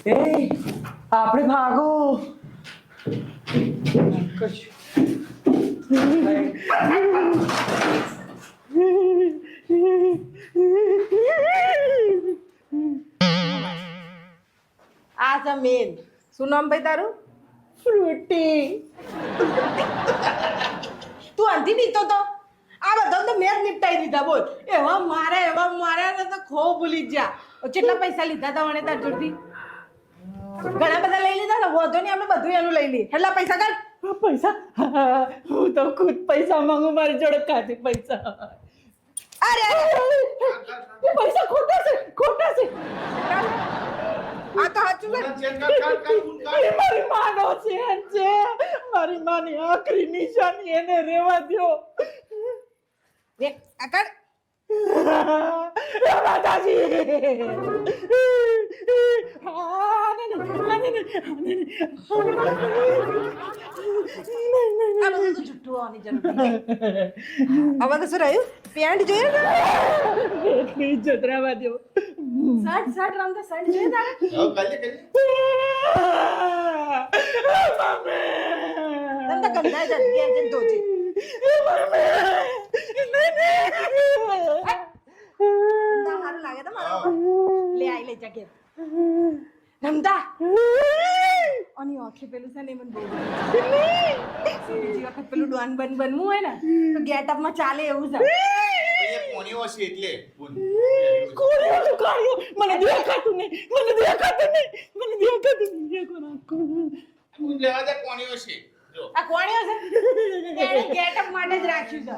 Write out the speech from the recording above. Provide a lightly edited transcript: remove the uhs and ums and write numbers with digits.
એ આપણે ભાગો આ જમીન શું નામ ભાઈ તારું? ફ્રૂટી તું અંધી નીતો તો આ બધા તો મેં જ નિપટાઈ દીધા. બોલ એવા મારે ને તો ખો ભૂલી જ જા. કેટલા પૈસા લીધા તા મને તાર જોડથી? ઘણા બધા લઈ લીધા ને, વધો નહીં આપણે બધું એનું લઈ લઈએ. કેટલા પૈસા કાઢ. પૈસા હું તો ખુદ પૈસા માંગુ, મારી જોડે કાઢી પૈસા. અરે એ પૈસા ખોટા છે આ તો સાચું છે. એ મારી માનો છે મારી માની આખરી નિશાની, એને રેવા દ્યો. રે આ કાઢ. માતાજી આ બધું તો જુઠ્ઠું હોવાની જરૂર નથી. હવે તો શું રહ્યું? પેન્ટ જોઈએ ને? એટલી જતરાવા દો. શર્ટ રમતા શર્ટ જોઈએ તારે? તમ તો કંધાય જગ્યા છે ધોજી. ના સારું લાગે તો મારા લે આઈ લઈ જા ઘેર. રમતા અને આખે પેલું છે ને મને બહુ બીજી વખત પેલું ડોન બનવું હોય ને તો ગેટઅપ માં ચાલે એવું છે. મને દેખાતું નહીં. આ કોણીઓ છે એને ગેટઅપ માટે જ રાખ્યું છે.